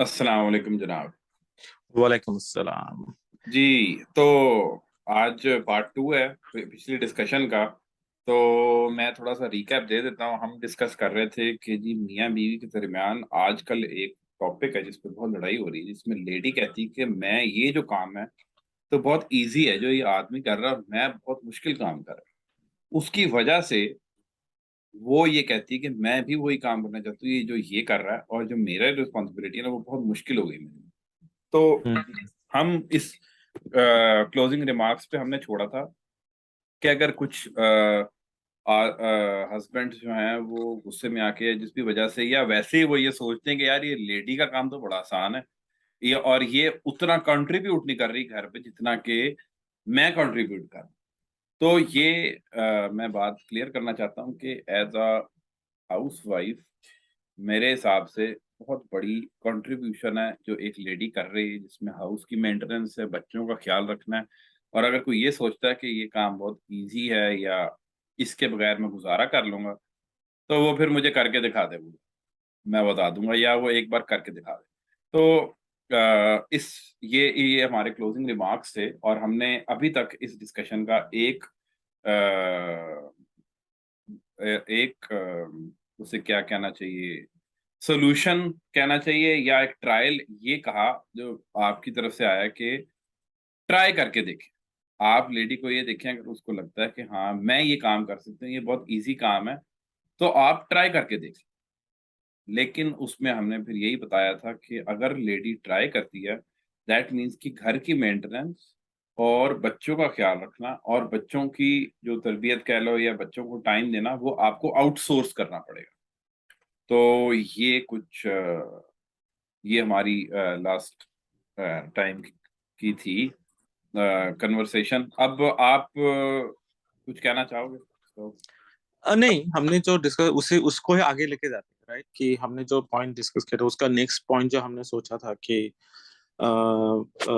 अस्सलाम वालेकुम जनाब। वालेकुम अस्सलाम। जी, तो आज पार्ट 2 है पिछली डिस्कशन का। तो मैं थोड़ा सा रिकैप दे देता हूँ। हम डिस्कस कर रहे थे कि जी मियाँ बीवी के दरमियान आजकल एक टॉपिक है जिस पे बहुत लड़ाई हो रही है, जिसमें लेडी कहती है कि मैं ये जो काम है तो बहुत इजी है जो ये आदमी कर रहा है और मैं बहुत मुश्किल काम कर रहा हूँ। उसकी वजह से वो ये कहती है कि मैं भी वही काम करना चाहती हूँ, ये जो ये कर रहा है और जो मेरा रिस्पॉन्सिबिलिटी है ना वो बहुत मुश्किल हो गई मेरे लिए। तो हम इस क्लोजिंग रिमार्क्स पे हमने छोड़ा था कि अगर कुछ हस्बैंड जो हैं वो गुस्से में आके जिस भी वजह से या वैसे ही वो ये सोचते हैं कि यार ये लेडी का काम तो बड़ा आसान है, ये और ये उतना कंट्रीब्यूट नहीं कर रही घर पे जितना कि मैं कंट्रीब्यूट कर। तो ये मैं बात क्लियर करना चाहता हूँ कि एज अ हाउसवाइफ मेरे हिसाब से बहुत बड़ी कंट्रीब्यूशन है जो एक लेडी कर रही है, जिसमें हाउस की मेंटेनेंस है, बच्चों का ख्याल रखना है। और अगर कोई ये सोचता है कि ये काम बहुत ईज़ी है या इसके बगैर मैं गुज़ारा कर लूँगा, तो वो फिर मुझे करके दिखा दे वो, मैं बता दूँगा या वो एक बार करके दिखा दे। तो इस ये हमारे क्लोजिंग रिमार्क्स थे और हमने अभी तक इस डिस्कशन का अ, उसे क्या कहना चाहिए, सॉल्यूशन कहना चाहिए या एक ट्रायल ये कहा जो आपकी तरफ से आया कि ट्राई करके देखें। आप लेडी को ये देखें अगर उसको लगता है कि हाँ, मैं ये काम कर सकती हूँ, ये बहुत ईज़ी काम है, तो आप ट्राई करके देखें। लेकिन उसमें हमने फिर यही बताया था कि अगर लेडी ट्राई करती है, दैट मीन्स कि घर की मेंटेनेंस और बच्चों का ख्याल रखना और बच्चों की जो तरबियत कह लो या बच्चों को टाइम देना, वो आपको आउटसोर्स करना पड़ेगा। तो ये कुछ ये हमारी लास्ट टाइम की थी कन्वर्सेशन। अब आप कुछ कहना चाहोगे? तो नहीं, हमने जो डिस्कस उसे उसको ही आगे लेके जाते हैं, राइट? कि हमने जो पॉइंट डिस्कस किया था उसका नेक्स्ट पॉइंट जो हमने सोचा था कि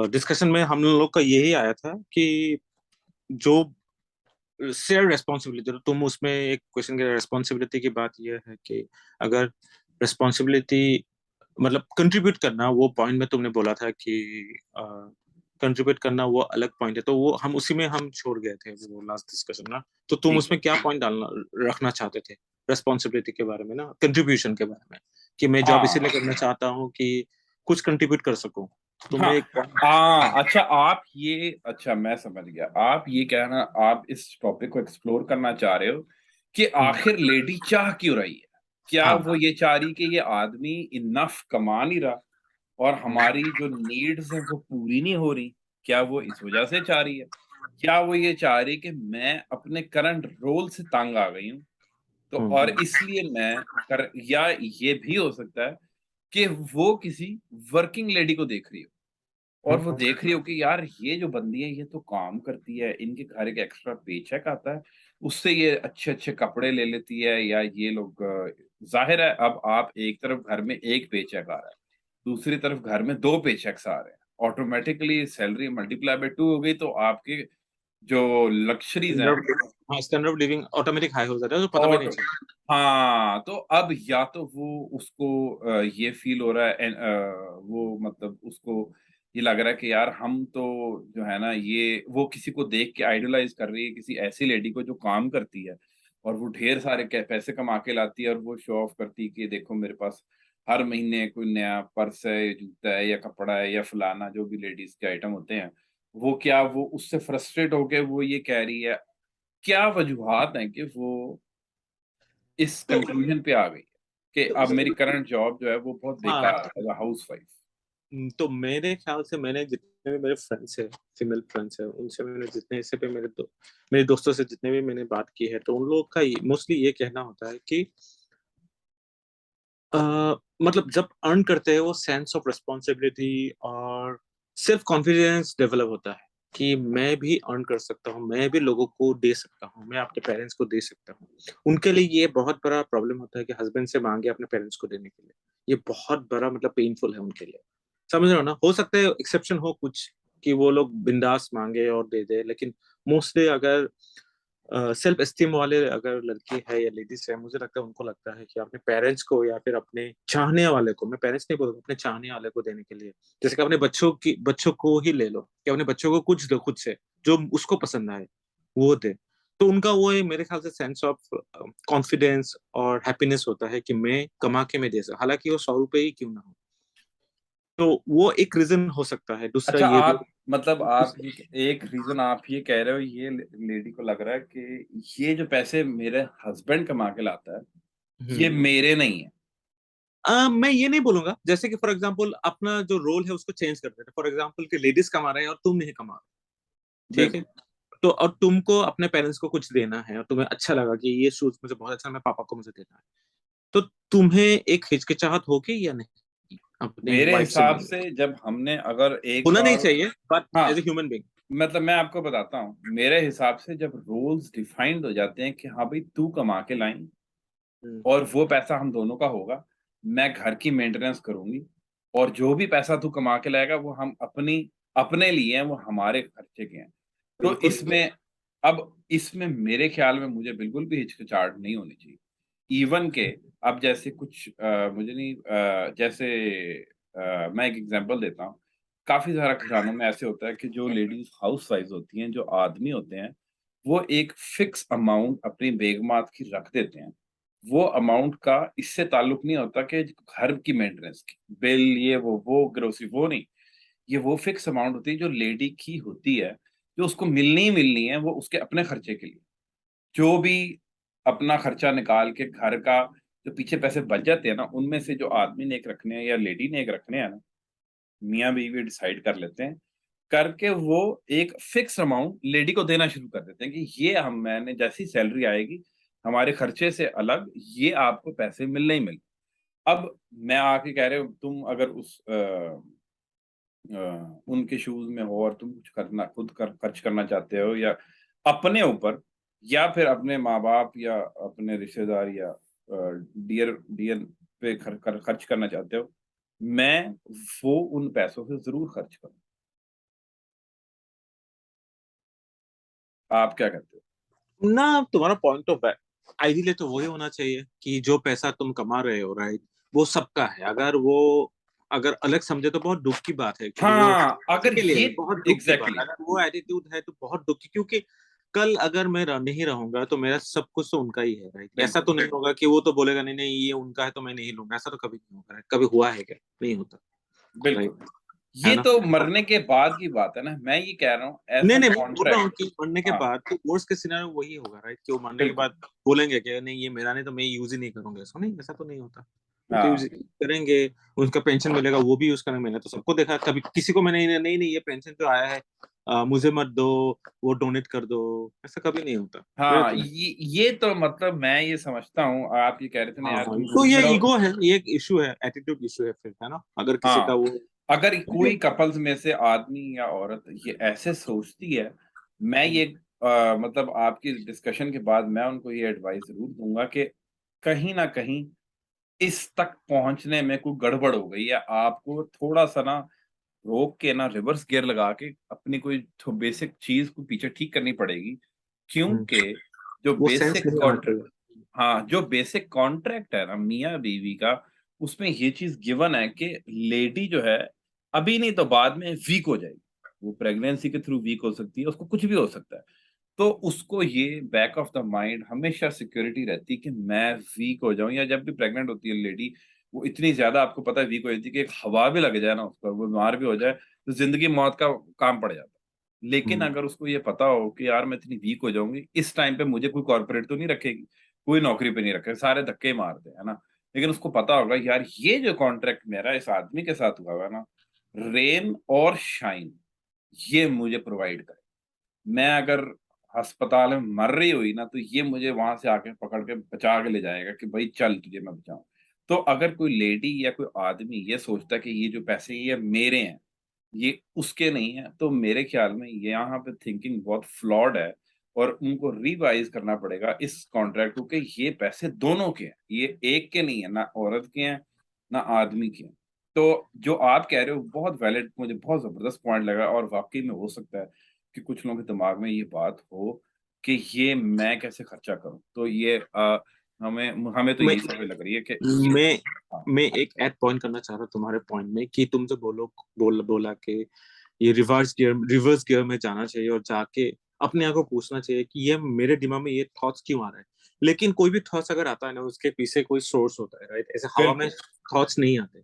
डिस्कशन में हम लोग का यही आया था कि जो शेयर रेस्पॉन्सिबिलिटी, तो तुम उसमें एक क्वेश्चन के रेस्पॉन्सिबिलिटी की बात यह है कि अगर रेस्पॉन्सिबिलिटी मतलब कंट्रीब्यूट करना, वो पॉइंट में तुमने बोला था कि कंट्रीब्यूट करना वो अलग पॉइंट है, तो वो हम उसी में हम छोड़ गए थे वो लास्ट डिस्कशन ना। तो तुम ठीक है। उसमें क्या पॉइंट डालना रखना चाहते थे रेस्पॉन्सिबिलिटी के बारे में ना, कंट्रीब्यूशन के बारे में, कि मैं जॉब हाँ, इसीलिए करना चाहता हूँ कि कुछ कंट्रीब्यूट कर सकूं। हाँ, तुम्हें एक हाँ, अच्छा आप ये अच्छा मैं समझ गया। आप ये कहना आप इस टॉपिक को एक्सप्लोर करना चाह रहे हो कि हम्म, आखिर लेडी चाह क्यों रही है? क्या हाँ वो ये चाह रही कि ये आदमी इनफ कमा नहीं रहा और हमारी जो नीड्स हैं वो पूरी नहीं हो रही? क्या वो इस वजह से चाह रही है? क्या वो ये चाह रही कि मैं अपने करंट रोल से तंग आ गई हूँ, तो और हम्म, इसलिए मैं कर या ये भी हो सकता है कि वो किसी वर्किंग लेडी को देख रही हो और वो हम्म, देख रही हो कि यार ये जो बंदी है ये तो काम करती है, इनके घर एक एक्स्ट्रा पेचेक आता है, उससे ये अच्छे-अच्छे कपड़े ले लेती है या ये लोग ज़ाहिर है अब आप एक तरफ घर में 1 पेचेक आ रहा है, दूसरी तरफ घर में 2 पेचेक्स आ रहे हैं। ऑटोमैटिकली सैलरी मल्टीप्लाई बाय 2 हो गई तो आपके जो लक्ज़रीज़ हैं हाँ, standard of living automatic high हो जाता है, तो पता भी नहीं ऑटो चलता। हाँ, तो अब या तो वो उसको ये फ़ील हो रहा है वो मतलब उसको ये लग रहा है कि यार हम तो जो है ना ये वो किसी को देख के आइडॉलाइज़ कर रही है किसी ऐसी लेडी को जो काम करती है और वो ढेर सारे कै पैसे कमा के लाती है और वो शो ऑफ करती है कि देखो मेरे पास हर महीने कोई नया पर्स है, जूता है या कपड़ा है या फलाना जो भी लेडीज़ के आइटम होते हैं। वो क्या वो उससे फ्रस्ट्रेट होके वो ये कह रही है। क्या वजूहात हैं कि वो इस तो कन्क्लूज़न पे आ गई है कि तो अब मेरी करंट जॉब जो है वो बहुत हाँ, बेकार है एज़ अ हाउसवाइफ। तो मेरे ख्याल से मैंने जितने भी मेरे फ्रेंड्स हैं, फीमेल फ्रेंड्स हैं, उनसे मैंने जितने इससे पे मेरे दोस्तों से जितने भी मैंने बात की है, तो उन लोगों का मोस्टली ये कहना होता है कि अ, मतलब जब अर्न करते हैं वो सेंस ऑफ रिस्पॉन्सिबिलिटी और सेल्फ कॉन्फिडेंस डेवलप होता है कि मैं भी अर्न कर सकता हूँ, मैं भी लोगों को दे सकता हूँ, मैं अपने पेरेंट्स को दे सकता हूँ। उनके लिए ये बहुत बड़ा प्रॉब्लम होता है कि हस्बैंड से मांगे अपने पेरेंट्स को देने के लिए। ये बहुत बड़ा मतलब पेनफुल है उनके लिए। समझ रहे हो ना? हो सकता है एक्सेप्शन हो कुछ कि वो लोग बिंदास मांगे और दे दे, लेकिन मोस्टली अगर सेल्फ एस्टीम वाले अगर लड़के है या लेडीज है, मुझे लगता है उनको लगता है कि अपने पेरेंट्स को या फिर अपने चाहने वाले को, मैं पेरेंट्स नहीं बोलूंगा, अपने चाहने वाले को देने के लिए, जैसे कि अपने बच्चों को ही ले लो, कि अपने बच्चों को कुछ दो खुद से जो उसको पसंद आए वो दे। तो उनका वो है मेरे ख्याल से सेंस ऑफ कॉन्फिडेंस और हैप्पीनेस होता है कि मैं कमा के मैं दे सकता, हालांकि वो 100 रुपए ही क्यों ना हो। तो वो एक रीजन हो सकता है, दूसरा अच्छा, ये भी। आप मतलब आप ये एक रीजन आप ये कह रहे हो, ये लेडी को लग रहा है कि ये जो पैसे मेरे हस्बैंड कमा के लाता है ये हम्म। मेरे नहीं है। मैं ये नहीं बोलूंगा, जैसे कि फॉर एग्जांपल अपना जो रोल है उसको चेंज कर देते हैं, फॉर एग्जांपल कि लेडीज कमा रहे हैं और तुम नहीं कमा रहे, ठीक है। बिल्कुल। तो और तुमको अपने पेरेंट्स को कुछ देना है और तुम्हें अच्छा लगा कि ये शूज मुझे बहुत अच्छा, मैं पापा को मुझे देना है, तो तुम्हें एक हिचकिचाहट होगी या नहीं अपने मेरे वाइफ से हिसाब मांगने से जब हमने अगर एक होना नहीं बार, चाहिए, बट हाँ, एज ए ह्यूमन बीइंग। मतलब मैं आपको बताता हूँ, मेरे हिसाब से जब रोल्स डिफाइंड हो जाते हैं कि हाँ भाई तू कमा के लाई और वो पैसा हम दोनों का होगा, मैं घर की मेंटेनेंस करूंगी, और जो भी पैसा तू कमा के लाएगा वो हम अपनी अपने लिए हैं, वो हमारे खर्चे के हैं। तो बिल्कुल। इसमें, अब इसमें मेरे ख्याल में मुझे बिल्कुल भी हिचकिचाहट नहीं होनी चाहिए। इवन के अब जैसे कुछ मुझे नहीं जैसे मैं एक एग्जांपल देता हूँ। काफी सारा घरानों में ऐसे होता है कि जो लेडीज हाउस वाइफ होती हैं, जो आदमी होते हैं, वो एक फिक्स अमाउंट अपनी बेगमात की रख देते हैं। वो अमाउंट का इससे ताल्लुक नहीं होता कि घर की मेंटेनेंस की बिल, ये वो ग्रोसरी, वो नहीं। ये वो फिक्स अमाउंट होती है जो लेडी की होती है, जो उसको मिलनी ही मिलनी है, वो उसके अपने खर्चे के लिए। जो भी अपना खर्चा निकाल के घर का जो पीछे पैसे बच जाते हैं ना, उनमें से जो आदमी ने एक रखने हैं या लेडी ने एक रखने हैं ना, मियाँ बीवी डिसाइड कर लेते हैं, करके वो एक फिक्स अमाउंट लेडी को देना शुरू कर देते हैं कि ये हम मैंने जैसी सैलरी आएगी हमारे खर्चे से अलग ये आपको पैसे मिलने ही मिलने। अब मैं आके कह रहे हो तुम अगर उस उनके शूज में हो और तुम कुछ करना खुद खर्च करना चाहते हो, या अपने ऊपर, या फिर अपने माँ बाप या अपने रिश्तेदार या डियर डियर पे खर्च करना चाहते हो, मैं वो उन पैसों से जरूर खर्च करूँ। आप क्या कहते हो? ना, तुम्हारा पॉइंट ऑफ आइडियली तो वही होना चाहिए कि जो पैसा तुम कमा रहे हो, राइट, वो सबका है। अगर अलग समझे तो बहुत दुख की बात है, एक्चुअली वो हाँ, किसी अगर के लिए ये बहुत दुख की बात, एग्जैक्टली अगर वो एटीट्यूड है तो बहुत दुख की, क्योंकि कल अगर मैं नहीं रहूंगा तो मेरा सब कुछ तो उनका ही है, राइट। ऐसा बिल्कुल तो नहीं होगा कि वो तो बोलेगा नहीं नहीं ये उनका है तो मैं नहीं लूंगा, ऐसा तो कभी नहीं होगा, right? कभी हुआ है क्या? नहीं होता, बिल्कुल। राइट, है ये ना। तो मरने के बाद की बात है ना, मैं ये कह रहा हूँ नहीं ऐसा नहीं, मैं बोल रहा हूँ कॉन्ट्रैक्ट। कि मरने के हाँ, बाद तो वर्स्ट के सिनेरियो वही होगा, राइट, कि वो मरने के बिल्कुल। बाद बोलेंगे कि नहीं ये मेरा नहीं तो मैं यूज ही नहीं करूंगा इसको, नहीं ऐसा तो नहीं होता। वो तो यूज हाँ, करेंगे, उनका पेंशन मिलेगा वो भी यूज करेंगे। मैंने तो सबको देखा, कभी किसी को मैंने नहीं नहीं नहीं ये पेंशन जो आया है मुझे मत दो, वो डोनेट कर दो, ऐसा कभी नहीं होता। मेरा हाँ, तो नहीं। ये तो मतलब मैं ये समझता हूँ, आप ये कह रहे थे ना हाँ यार हाँ, तुम तो घूमते ये रहो। ईगो है, ये एक इशू है, एटीट्यूड इशू है फिर, है ना, अगर किसी का हाँ, वो। अगर कोई कपल्स में से आदमी या औरत ये ऐसे सोचती है, मैं ये मतलब आपकी डिस्कशन के बाद मैं उनको ये एडवाइस जरूर दूंगा कि कहीं ना कहीं इस तक पहुंचने में कोई गड़बड़ हो गई है, आपको थोड़ा सा ना रोक के ना रिवर्स गियर लगा के अपनी कोई तो बेसिक चीज को पीछे ठीक करनी पड़ेगी। हम्म, क्योंकि जो वो सेंस बेसिक नहीं आना कॉन्ट्रैक्ट, चाहिए। हाँ, जो बेसिक कॉन्ट्रैक्ट है ना मियाँ बीवी का, उसमें ये चीज गिवन है कि लेडी जो है अभी नहीं तो बाद में वीक हो जाएगी। वो प्रेगनेंसी के थ्रू वीक हो सकती है, उसको कुछ भी हो सकता है। तो उसको ये बैक ऑफ द माइंड हमेशा सिक्योरिटी रहती है कि मैं वीक हो जाऊं, या जब भी प्रेग्नेंट होती है लेडी, वो इतनी ज्यादा आपको पता है वीक हो जाती है कि एक हवा भी लग जाए ना उस पर, वो बीमार भी हो जाए, तो जिंदगी मौत का काम पड़ जाता है। लेकिन हम्म अगर उसको ये पता हो कि यार मैं इतनी वीक हो जाऊंगी, इस टाइम पे मुझे कोई कॉर्पोरेट तो नहीं रखेगी, कोई नौकरी पे नहीं रखेगा, सारे धक्के ही मारते हैं, है ना। लेकिन उसको पता होगा यार ये जो कॉन्ट्रैक्ट मेरा इस आदमी के साथ हुआ है ना, रेन और शाइन ये मुझे प्रोवाइड करे। मैं अगर अस्पताल में मर रही हुई ना, तो ये मुझे वहां से आके पकड़ के बचा के ले जाएगा कि भाई चल तुझे मैं बचाऊं। तो अगर कोई लेडी या कोई आदमी ये सोचता है कि ये जो पैसे ये मेरे हैं, ये उसके नहीं है, तो मेरे ख्याल में ये यहाँ पे थिंकिंग बहुत फ्लॉड है, और उनको रिवाइज करना पड़ेगा इस कॉन्ट्रैक्ट को कि ये पैसे दोनों के हैं, ये एक के नहीं है, ना औरत के हैं ना आदमी के हैं। तो जो आप कह रहे हो बहुत वैलिड, मुझे बहुत जबरदस्त पॉइंट लगा, और वाकई में हो सकता है कि कुछ लोगों के दिमाग में ये बात हो। कि ये मैं कैसे खर्चा करूं। तो ये हमें हमें तो मैं यही समझ लग रही है कि मैं हाँ मैं एक ऐड पॉइंट करना चाह रहा हूँ तुम्हारे पॉइंट में कि तुम जो बोला कि ये रिवर्स गियर में जाना चाहिए और जाके अपने आप को पूछना चाहिए कि ये मेरे दिमाग में ये थॉट्स क्यों आ रहे हैं। लेकिन कोई भी थॉट्स अगर आता है ना, उसके पीछे कोई सोर्स होता है, राइट? ऐसे हवा में बिल्कुल थॉट्स नहीं आते।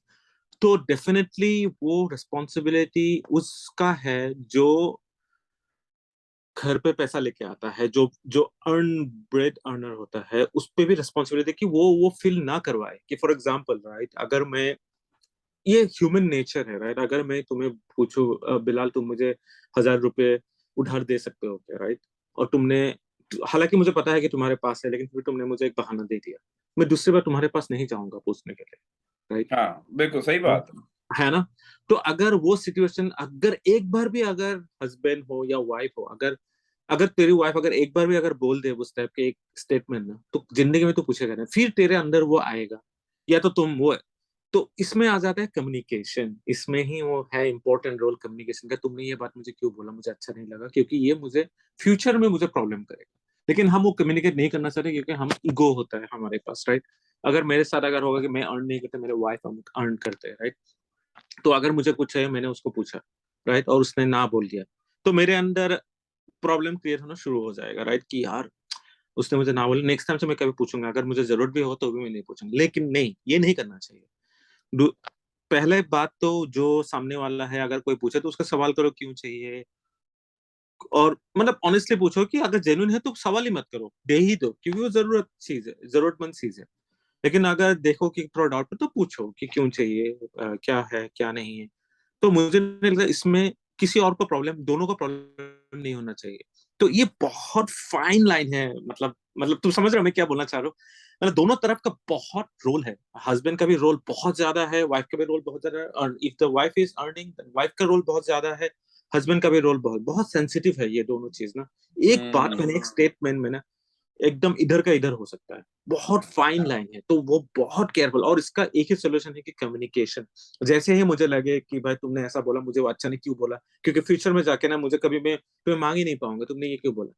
तो डेफिनेटली वो रिस्पॉन्सिबिलिटी उसका है जो घर पे पैसा लेके आता है, जो जो अर्न ब्रेड अर्नर होता है, उस पे भी रिस्पॉन्सिबिलिटी कि वो फील ना करवाए। कि फॉर एग्जांपल, राइट, अगर मैं, ये ह्यूमन नेचर है, राइट? अगर मैं तुम्हें पूछूं, बिलाल तुम मुझे 1,000 रुपए उधार दे सकते हो क्या, राइट? और तुमने, हालांकि मुझे पता है कि तुम्हारे पास है, लेकिन फिर तुमने मुझे एक बहाना दे दिया, मैं दूसरी बार तुम्हारे पास नहीं जाऊंगा पूछने के लिए, राइट? हाँ बिल्कुल सही बात है। है ना? तो अगर वो सिचुएशन, अगर एक बार भी अगर हस्बैंड हो या वाइफ हो, अगर अगर तेरी वाइफ अगर एक बार भी अगर बोल दे उस टाइप के एक स्टेटमेंट ना, तो जिंदगी में तू पूछेगा ना, फिर तेरे अंदर वो आएगा, या तो तुम वो। तो इसमें आ जाता है कम्युनिकेशन, इसमें ही वो है इंपॉर्टेंट रोल कम्युनिकेशन का। तुमने ये बात मुझे क्यों बोला, मुझे अच्छा नहीं लगा, क्योंकि ये मुझे फ्यूचर में मुझे प्रॉब्लम करेगा। लेकिन हम वो कम्युनिकेट नहीं करना चाहते, क्योंकि हम ईगो होता है हमारे पास, राइट? अगर मेरे साथ अगर होगा कि मैं अर्न नहीं करता, मेरे वाइफ अर्न करते हैं, राइट? तो अगर मुझे कुछ है, मैंने उसको पूछा, राइट, और उसने ना बोल दिया, तो मेरे अंदर प्रॉब्लम क्रिएट होना शुरू हो जाएगा, राइट? कि यार उसने मुझे ना बोला, नेक्स्ट टाइम से मैं कभी पूछूंगा, अगर मुझे जरूरत भी हो तो भी मैं नहीं पूछूंगा। लेकिन नहीं, ये नहीं करना चाहिए। पहले बात तो, जो सामने वाला है अगर कोई पूछे तो उसका सवाल करो क्यों चाहिए, और मतलब ऑनेस्टली पूछो। कि अगर जेन्युइन है तो सवाल ही मत करो, दे ही दो, क्योंकि वो जरूरतमंद चीज है। लेकिन अगर देखो कि थोड़ा डाउट है तो पूछो कि क्यों चाहिए, क्या है क्या नहीं है। तो मुझे नहीं लगता इसमें किसी और को प्रॉब्लम, दोनों को प्रॉब्लम नहीं होना चाहिए। तो ये बहुत फाइन लाइन है, मतलब तुम समझ रहे हो मैं क्या बोलना चाह रहा हूँ? मतलब दोनों तरफ का बहुत रोल है। हस्बैंड का भी रोल बहुत ज्यादा है, वाइफ का भी रोल बहुत ज्यादा है, और if the wife is earning, wife का रोल बहुत ज्यादा है, हस्बैंड का भी रोल बहुत बहुत सेंसिटिव है ये दोनों चीज ना। एक बात मैंने, एक स्टेटमेंट में ना, एकदम इधर का इधर हो सकता है। बहुत फाइन लाइन है, तो वो बहुत केयरफुल। और इसका एक ही सोल्यूशन है कि कम्युनिकेशन। जैसे ही मुझे लगे कि भाई तुमने ऐसा बोला, मुझे वो अच्छा नहीं क्यों बोला, क्योंकि फ्यूचर में जाके ना मुझे कभी मैं तुम्हें मांग ही नहीं पाऊंगा, तुमने ये क्यों बोला।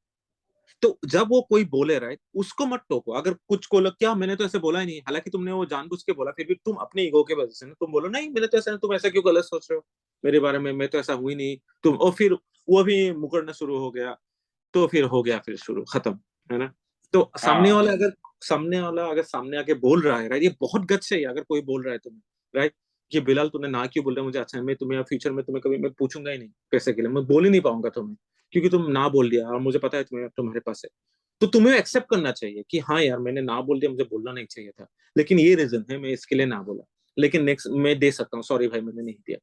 तो जब वो कोई बोले, राइट, उसको मत टोको। अगर कुछ को लग, क्या मैंने तो ऐसे बोला ही नहीं, हालांकि तुमने वो जानबूझ के बोला, फिर भी तुम अपने ईगो के वजह से ना तुम बोलो नहीं मैंने तो ऐसा नहीं, तुम ऐसा क्यों गलत सोच रहे हो मेरे बारे में, मैं तो ऐसा हुई नहीं तुम। और फिर वो भी मुकरना शुरू हो गया, तो फिर हो गया, फिर शुरू खत्म, है ना? तो हाँ सामने वाला अगर सामने आके बोल रहा है, राइट, ये बहुत गच है अगर कोई बोल रहा है तुम्हें, राइट, कि बिलाल तूने ना क्यों बोल रहा है, मुझे अच्छा है, मैं तुम्हें फ्यूचर में तुम्हें कभी मैं पूछूंगा ही नहीं पैसे के लिए, मैं बोल ही नहीं पाऊंगा तुम्हें, क्योंकि तुम ना बोल दिया और मुझे पता है तुम्हें तुम्हारे पास है। तो तुम्हें एक्सेप्ट करना चाहिए कि हाँ यार मैंने ना बोल दिया, मुझे बोलना नहीं चाहिए था, लेकिन ये रीजन है, मैं इसके लिए ना बोला। लेकिन नेक्स्ट मैं दे सकता हूँ, सॉरी भाई मैंने नहीं दिया।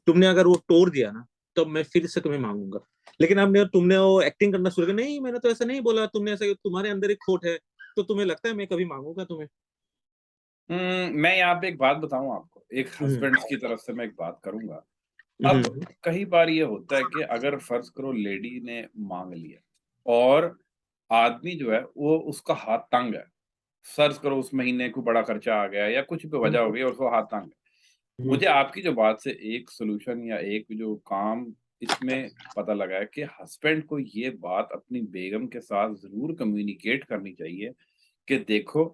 तुमने अगर वो तोड़ दिया ना, तो मैं फिर से तुम्हें मांगूंगा। लेकिन अब तुमने वो एक्टिंग करना शुरू कर, नहीं मैंने तो ऐसा नहीं बोला, तुमने ऐसा, तुम्हारे अंदर एक खोट है, तो तुम्हें लगता है मैं कभी मांगूंगा तुम्हें? मैं यहाँ पे एक बात बताऊं आपको, एक हम्म हस्बैंड की तरफ से मैं एक बात करूंगा। अब हम्म कई बार ये होता है कि अगर फर्ज करो लेडी ने मांग लिया और आदमी जो है वो उसका हाथ तंग है, फर्ज करो उस महीने को बड़ा खर्चा आ गया या कुछ भी वजह हो गई और उसको हाथ तंग है। हम्म मुझे आपकी जो बात से एक सोल्यूशन या एक जो काम इसमें पता लगा है कि हस्बैंड को ये बात अपनी बेगम के साथ जरूर कम्युनिकेट करनी चाहिए कि देखो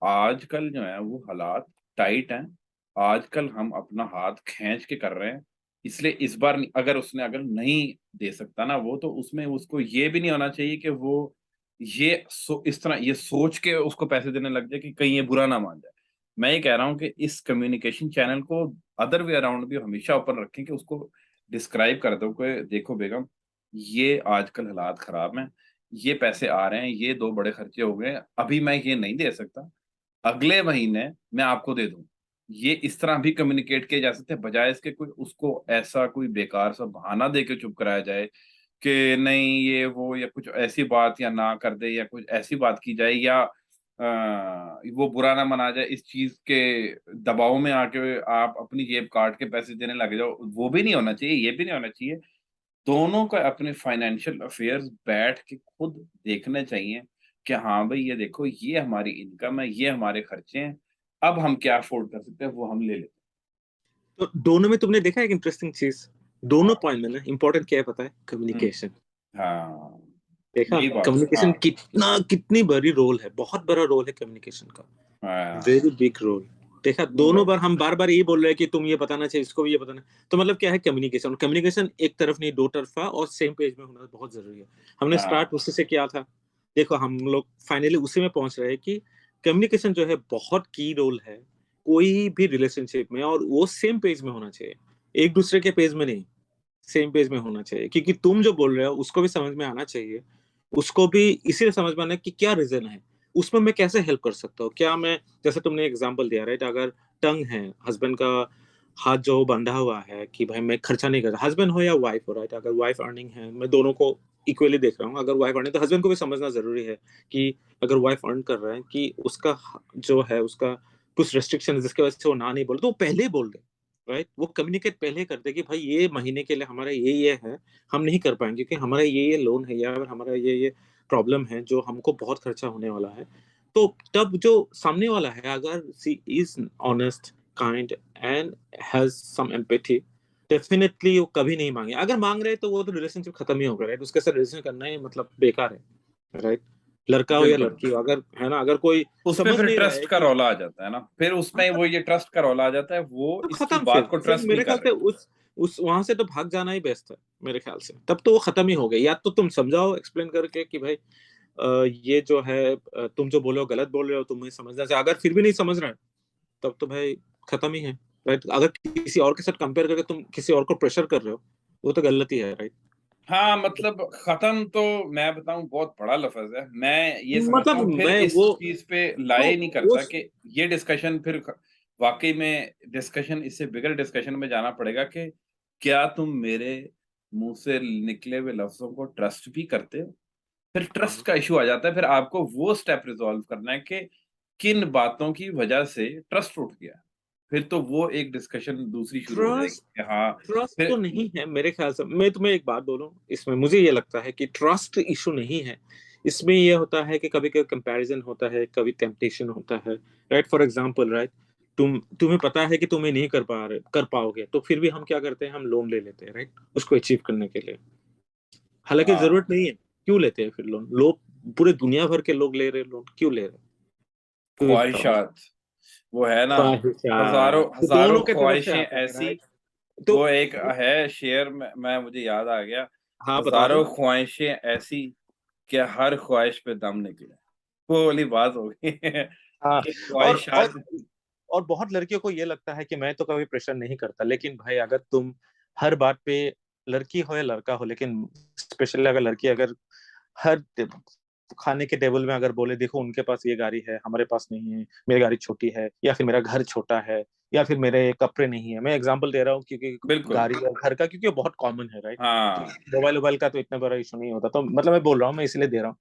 आजकल जो है वो हालात टाइट हैं, आजकल हम अपना हाथ खींच के कर रहे हैं, इसलिए इस बार अगर उसने अगर नहीं दे सकता ना वो, तो उसमें उसको ये भी नहीं होना चाहिए कि वो इस तरह ये सोच के उसको पैसे देने लग जाए कि कहीं ये बुरा ना मान जाए। मैं ये कह रहा हूँ कि इस कम्युनिकेशन चैनल को अदर वे अराउंड भी हमेशा ओपन रखें कि उसको डिस्क्राइब कर दो कि देखो बेगम, ये आजकल हालात खराब हैं, ये पैसे आ रहे हैं, ये 2 बड़े खर्चे हो गए, अभी मैं ये नहीं दे सकता, अगले महीने मैं आपको दे दूँ। ये इस तरह भी कम्युनिकेट किया जा सकता है, बजाए इसके कोई उसको ऐसा कोई बेकार सा बहाना दे के चुप कराया जाए कि नहीं ये वो, या कुछ ऐसी बात या ना कर दे या कुछ ऐसी बात की जाए, या वो बुरा ना मना जाए इस चीज़ के दबाव में आके आप अपनी जेब काट के पैसे देने लग जाओ, वो भी नहीं होना चाहिए, ये भी नहीं होना चाहिए। दोनों को अपने फाइनेंशियल अफेयर्स बैठ के खुद देखने चाहिए कि हाँ भाई ये देखो ये हमारी इनकम है, ये हमारे खर्चे हैं, अब हम क्या अफोर्ड कर सकते हैं वो हम ले लेते तो दोनों में तुमने देखा एक इंटरेस्टिंग चीज, हैं। दोनों हाँ पॉइंट में ना इंपॉर्टेंट क्या है पता है? हम्म, कम्युनिकेशन। हाँ देखा यही बात है। कम्युनिकेशन हाँ कितनी बड़ी रोल है, बहुत बड़ा रोल है कम्युनिकेशन का, हाँ, वेरी बिग रोल। देखा दोनों बार हम बार बार यही बोल रहे हैं कि तुम ये बताना चाहिए, इसको भी ये बताना, तो मतलब क्या है, कम्युनिकेशन कम्युनिकेशन एक तरफ नहीं, दो तरफा और सेम पेज में होना बहुत जरूरी है। हमने हाँ स्टार्ट उसी से किया था, देखो हम लोग फाइनली उसी में पहुंच रहे हैं कि कम्युनिकेशन जो है बहुत की रोल है कोई भी रिलेशनशिप में, और वो सेम पेज में होना चाहिए, एक दूसरे के पेज में नहीं, सेम पेज में होना चाहिए, क्योंकि तुम जो बोल रहे हो उसको भी समझ में आना चाहिए, उसको भी इसीलिए समझ में आना है कि क्या रीजन है, उसमें मैं कैसे हेल्प कर सकता हूँ, क्या मैं, जैसे तुमने एग्जांपल दिया राइट, अगर टंग है हस्बैंड का, हाथ जो बंधा हुआ है कि भाई मैं खर्चा नहीं करता, हस्बैंड हो या वाइफ हो राइट, अगर वाइफ अर्निंग है, मैं दोनों को इक्वली देख रहा हूँ, अगर वाइफ अर्निंग तो हस्बैंड को भी समझना जरूरी है कि अगर वाइफ अर्न कर रहा है कि उसका जो है उसका कुछ रेस्ट्रिक्शन है जिसकी वजह से वो ना नहीं बोले, तो वो पहले ही बोल दे राइट, वो कम्युनिकेट पहले कर दे कि भाई ये महीने के लिए हमारा ये है, हम नहीं कर पाएंगे क्योंकि हमारा ये लोन है या फिर हमारा ये प्रॉब्लम है जो हमको बहुत खर्चा होने वाला है। तो तब जो सामने वाला है अगर she is honest, kind and has some empathy, definitely वो कभी नहीं मांगे, अगर मांग रहे तो वो तो रिलेशनशिप खत्म ही होगा राइट, उसके साथ रिलेशन करना ही मतलब बेकार है राइट, लड़का हो या बिल्कुल। लड़की हो, अगर है ना, अगर कोई उस पे समझ फिर नहीं रहा ट्रस्ट है का कि रौला आ जाता है ना, फिर उसमें वो ये ट्रस्ट का रौला आ जाता है, वो तो इसकी खत्म, बात को फिर ट्रस्ट नहीं मेरे कर ख्याल रहे। से उस वहां से तो भाग जाना ही बेस्ट है मेरे ख्याल से, तब तो वो खत्म ही हो गई, या तो तुम समझाओ एक्सप्लेन करके कि भाई ये जो है तुम जो बोले हो गलत बोल रहे हो, तुम्हें समझना चाहिए, अगर फिर भी नहीं समझ रहा है तब तो भाई खत्म ही है राइट, अगर किसी और के साथ कंपेयर करके तुम किसी और को प्रेशर कर रहे हो वो तो गलती है राइट। हाँ मतलब खत्म तो मैं बताऊं बहुत बड़ा लफ्ज है, मैं ये समझता मतलब हूँ फिर मैं इस वो चीज पे तो लाए नहीं वो करता कि ये डिस्कशन फिर वाकई में डिस्कशन, इससे बिगर डिस्कशन में जाना पड़ेगा कि क्या तुम मेरे मुंह से निकले हुए लफ्जों को ट्रस्ट भी करते हो। फिर ट्रस्ट हाँ, का इशू आ जाता है, फिर आपको वो स्टेप रिजॉल्व करना है कि किन बातों की वजह से ट्रस्ट उठ गया। फिर तो वो एक डिस्कशन दूसरी शुरू हो जाएगी ट्रस्ट कि हाँ ट्रस्ट तो फिर। नहीं है मेरे ख्याल से, मैं तुम्हें एक बात बोलूं, इसमें मुझे ये लगता है कि ट्रस्ट इशू नहीं है, इसमें ये होता है कि कभी कभी कंपैरिजन होता है, कभी टेम्पटेशन होता है राइट, फॉर एग्जांपल राइट, तुम्हें पता है कि तुम्हें नहीं कर पाओगे, तो फिर भी हम क्या करते हैं, हम लोन ले लेते हैं राइट, उसको अचीव करने के लिए, हालांकि हाँ, जरूरत नहीं है, क्यों लेते हैं फिर लोन, लोग पूरे दुनिया भर के लोग ले रहे हैं लोन, क्यों ले रहे हैं, क्यों ये बताओ। ख्वाहिशात वो है ना, हजारों ख्वाहिशात तो हजारों दोनों के तरफ से ख्वाहिशें आता है ऐसी। राइट, तो वो एक है शेर में, मुझे याद आ गया, हाँ बता दो। हजारों ख्वाहिशें ऐसी कि हर ख्वाहिश पे दम निकले। वो वाली बात हो गई हाँ, कि और ख्वाहिशात। और बहुत लड़कियों को ये लगता है कि मैं तो कभी प्रेशर नहीं करता, लेकिन भाई अगर तुम हर बात पे, लड़की हो या लड़का हो, लेकिन स्पेशली अगर लड़की अगर हर खाने के टेबल में अगर बोले देखो उनके पास ये गाड़ी है हमारे पास नहीं है, मेरी गाड़ी छोटी है, या फिर मेरा घर छोटा है, या फिर मेरे कपड़े नहीं है, मैं एग्जांपल दे रहा हूँ क्योंकि बिल्कुल। गाड़ी और घर का, क्योंकि वो बहुत कॉमन है राइट, हाँ मोबाइल वोबाइल का तो इतना बड़ा इशू नहीं होता, तो मतलब मैं बोल रहा हूँ, मैं इसलिए दे रहा हूँ,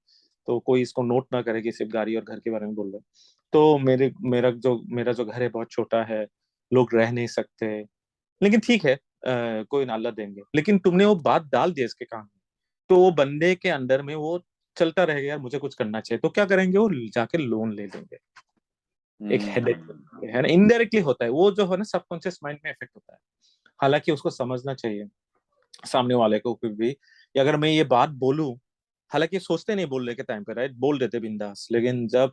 तो कोई इसको नोट ना करे कि सिर्फ गाड़ी और घर के बारे में बोल रहे हैं। तो मेरा जो घर है बहुत छोटा है, लोग रह नहीं सकते, लेकिन ठीक है कोई ना, अल्लाह देंगे, लेकिन तुमने वो बात डाल दी इसके कान में, तो वो बंदे के अंदर में वो चलता रहेगा, यार मुझे कुछ करना चाहिए, तो क्या करेंगे, वो जाके लोन ले लेंगे, एक हेडेक हम्म। है ना, इनडायरेक्टली होता है वो, जो है ना सबकॉन्शियस माइंड में इफेक्ट होता है, हालांकि उसको समझना चाहिए सामने वाले को भी, कि अगर मैं ये बात बोलूं, हालांकि सोचते नहीं बोलने के टाइम पे राइट, बोल देते बिंदास, लेकिन जब